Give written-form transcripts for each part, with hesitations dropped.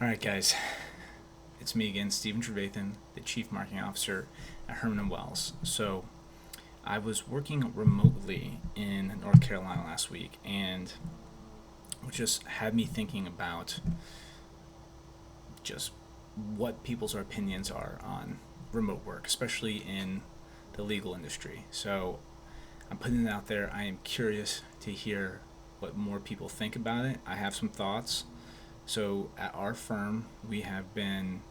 All right, guys. It's me again, Stephen Trevathan, the Chief Marketing Officer at Herman Wells. So, I was working remotely in North Carolina last week, and it just had me thinking about just what people's opinions are on remote work, especially in the legal industry. So, I'm putting it out there. I am curious to hear what more people think about it. I have some thoughts. So at our firm, we have been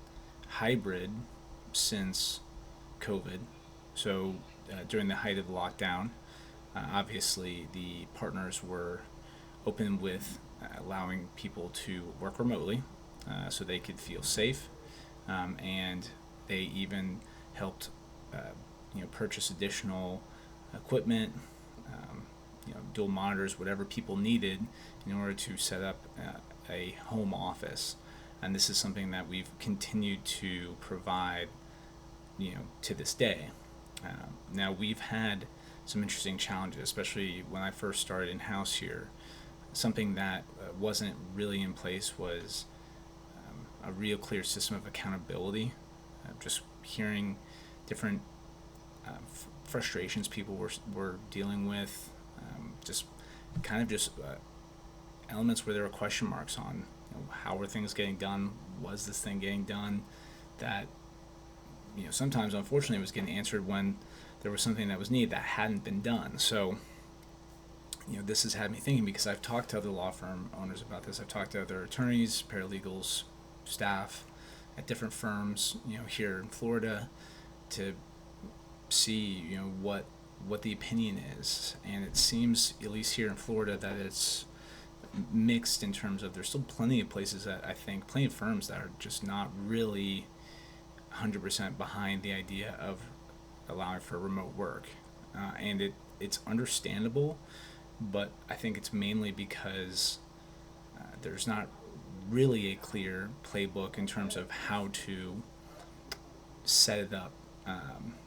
hybrid since COVID. So during the height of the lockdown, obviously the partners were open with allowing people to work remotely so they could feel safe. And they even helped purchase additional equipment, dual monitors, whatever people needed in order to set up a home office. And this is something that we've continued to provide, to this day. Now we've had some interesting challenges, especially when I first started in house here. Something that wasn't really in place was a real clear system of accountability. Just hearing different frustrations people were dealing with, just kind of just elements where there were question marks on how were things getting done, was this thing getting done, that sometimes unfortunately it was getting answered when there was something that was needed that hadn't been done. So this has had me thinking, because I've talked to other law firm owners about this. I've talked to other attorneys, paralegals, staff at different firms here in Florida to see what the opinion is, and it seems, at least here in Florida, that it's mixed in terms of there's still plenty of places that I think, plenty of firms that are just not really 100% behind the idea of allowing for remote work, and it's understandable, but I think it's mainly because there's not really a clear playbook in terms of how to set it up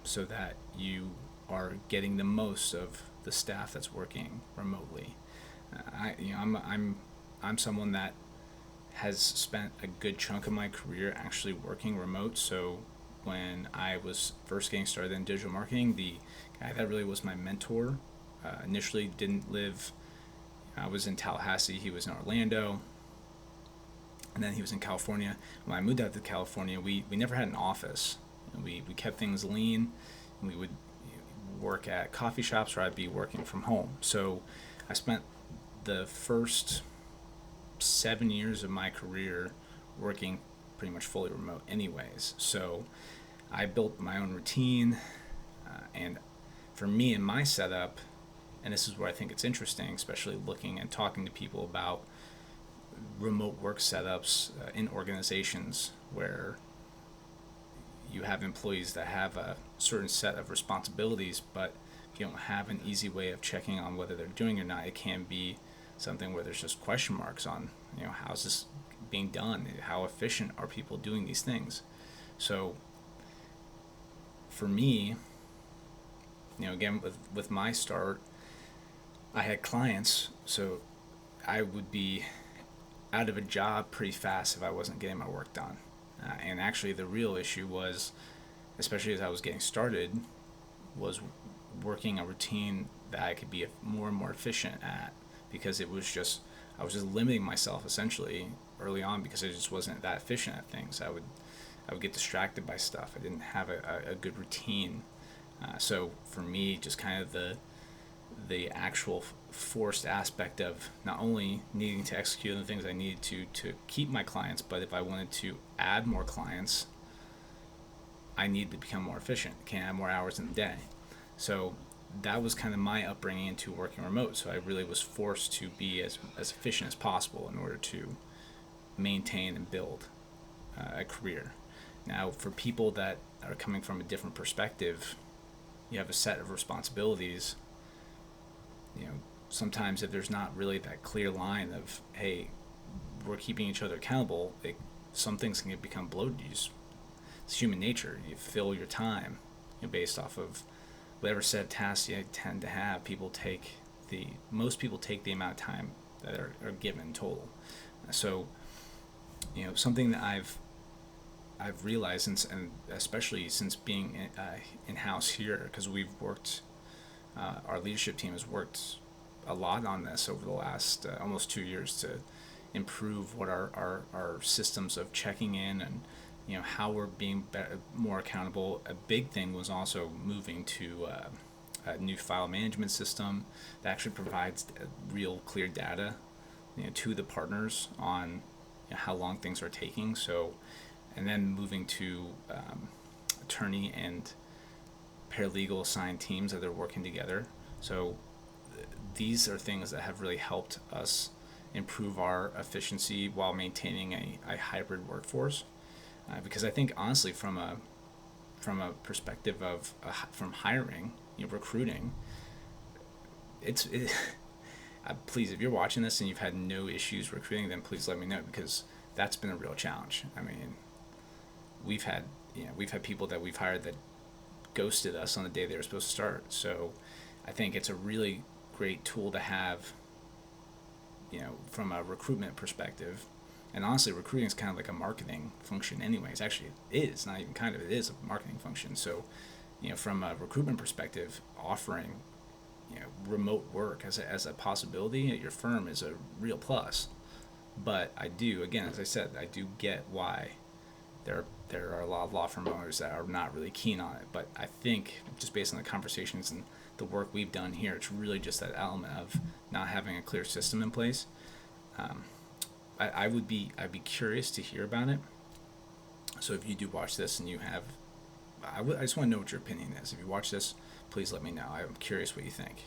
so that you are getting the most of the staff that's working remotely. I'm someone that has spent a good chunk of my career actually working remote. So when I was first getting started in digital marketing, the guy that really was my mentor initially didn't live. I was in Tallahassee, he was in Orlando, and then he was in California. When I moved out to California, we never had an office. We kept things lean, and we would work at coffee shops, or I'd be working from home. So I spent the first 7 years of my career working pretty much fully remote anyways. So I built my own routine, and for me and my setup, and this is where I think it's interesting, especially looking and talking to people about remote work setups in organizations where you have employees that have a certain set of responsibilities, but if you don't have an easy way of checking on whether they're doing it or not, it can be something where there's just question marks on, how's this being done? How efficient are people doing these things? So for me, again, with my start, I had clients, so I would be out of a job pretty fast if I wasn't getting my work done. And actually the real issue was, especially as I was getting started, was working a routine that I could be more and more efficient at, because I was just limiting myself essentially early on, because I just wasn't that efficient at things. I would get distracted by stuff. I didn't have a good routine. So for me, just kind of the actual forced aspect of not only needing to execute the things I needed to keep my clients, but if I wanted to add more clients, I need to become more efficient. Can't add more hours in the day. So that was kind of my upbringing into working remote. So I really was forced to be as efficient as possible in order to maintain and build a career. Now, for people that are coming from a different perspective, you have a set of responsibilities. Sometimes if there's not really that clear line of, hey, we're keeping each other accountable, some things can become bloated. It's human nature. You fill your time based off of whatever set of tasks you tend to have. Most people take the amount of time that are given total. So, something that I've realized, and especially since being in house here, because we've worked, our leadership team has worked a lot on this over the last almost 2 years to improve what our systems of checking in and how we're being more accountable. A big thing was also moving to a new file management system that actually provides real clear data to the partners on how long things are taking. So, and then moving to attorney and paralegal assigned teams that are working together. So these are things that have really helped us improve our efficiency while maintaining a hybrid workforce. Because I think honestly, from a perspective of from hiring, recruiting, please, if you're watching this and you've had no issues recruiting, then please let me know, because that's been a real challenge. I mean, we've had people that we've hired that ghosted us on the day they were supposed to start. So I think it's a really great tool to have, from a recruitment perspective. And honestly, recruiting is kind of like a marketing function anyways. Actually, it is, not even kind of, it is a marketing function. So, from a recruitment perspective, offering, remote work as a possibility at your firm is a real plus. But I do, again, as I said, I do get why there are a lot of law firm owners that are not really keen on it. But I think just based on the conversations and the work we've done here, it's really just that element of not having a clear system in place. I'd be curious to hear about it. So if you do watch this and you have, I just want to know what your opinion is. If you watch this, please let me know. I'm curious what you think.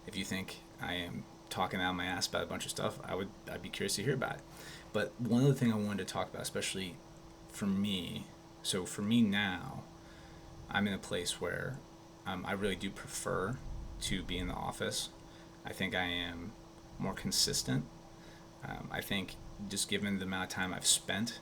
If you think I am talking out my ass about a bunch of stuff, I'd be curious to hear about it. But one other thing I wanted to talk about, especially for me, so for me now, I'm in a place where I really do prefer to be in the office. I think I am more consistent. I think just given the amount of time I've spent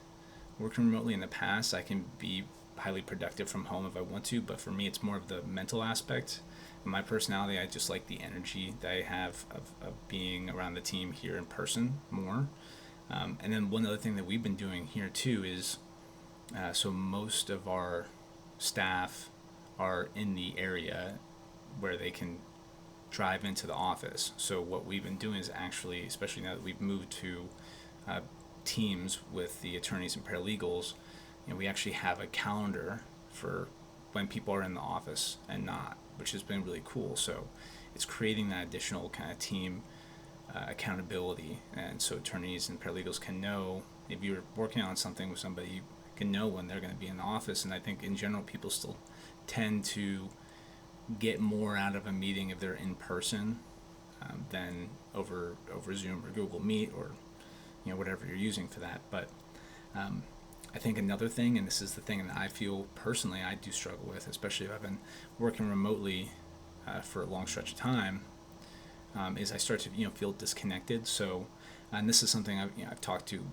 working remotely in the past, I can be highly productive from home if I want to, but for me it's more of the mental aspect. My personality, I just like the energy that I have of being around the team here in person more. And then one other thing that we've been doing here too is, so most of our staff are in the area where they can drive into the office. So what we've been doing is actually, especially now that we've moved to teams with the attorneys and paralegals, we actually have a calendar for when people are in the office and not, which has been really cool. So it's creating that additional kind of team accountability, and so attorneys and paralegals can know if you're working on something with somebody, you can know when they're going to be in the office. And I think in general people still tend to get more out of a meeting if they're in person than over Zoom or Google Meet or whatever you're using for that. But I think another thing, and this is the thing that I feel personally I do struggle with, especially if I've been working remotely for a long stretch of time, is I start to feel disconnected. So, and this is something I've talked to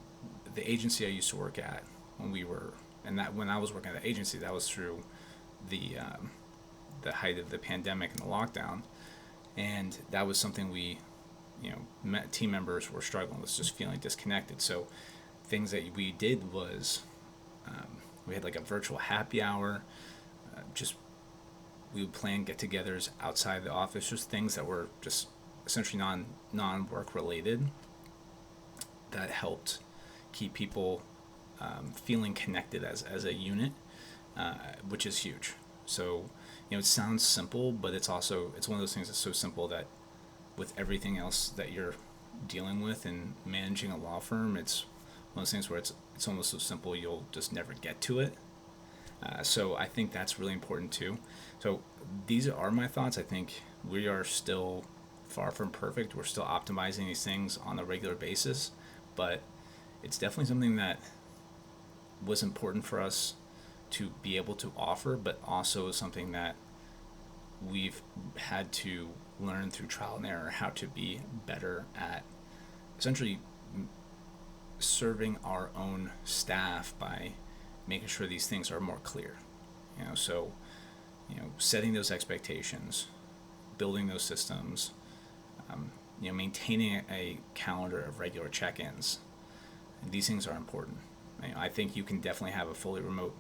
the agency I used to work at when I was working at the agency, that was through the height of the pandemic and the lockdown, and that was something we team members were struggling with, just feeling disconnected. So things that we did was we had like a virtual happy hour, we would plan get-togethers outside the office, just things that were just essentially non-work related that helped keep people feeling connected as a unit, which is huge. So it sounds simple, but it's one of those things that's so simple that with everything else that you're dealing with and managing a law firm, it's one of those things where it's almost so simple you'll just never get to it. So I think that's really important too. So these are my thoughts. I think we are still far from perfect. We're still optimizing these things on a regular basis, but it's definitely something that was important for us to be able to offer, but also something that we've had to learn through trial and error how to be better at essentially serving our own staff by making sure these things are more clear. So setting those expectations, building those systems, maintaining a calendar of regular check-ins. These things are important. I think you can definitely have a fully remote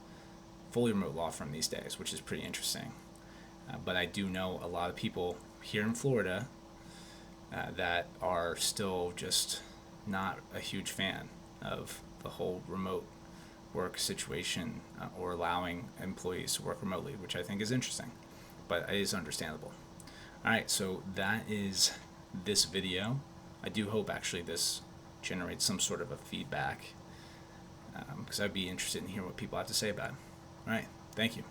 law firm these days, which is pretty interesting. But I do know a lot of people here in Florida that are still just not a huge fan of the whole remote work situation or allowing employees to work remotely, which I think is interesting, but it is understandable. All right, so that is this video. I do hope actually this generates some sort of a feedback, because I'd be interested in hearing what people have to say about it. All right, thank you.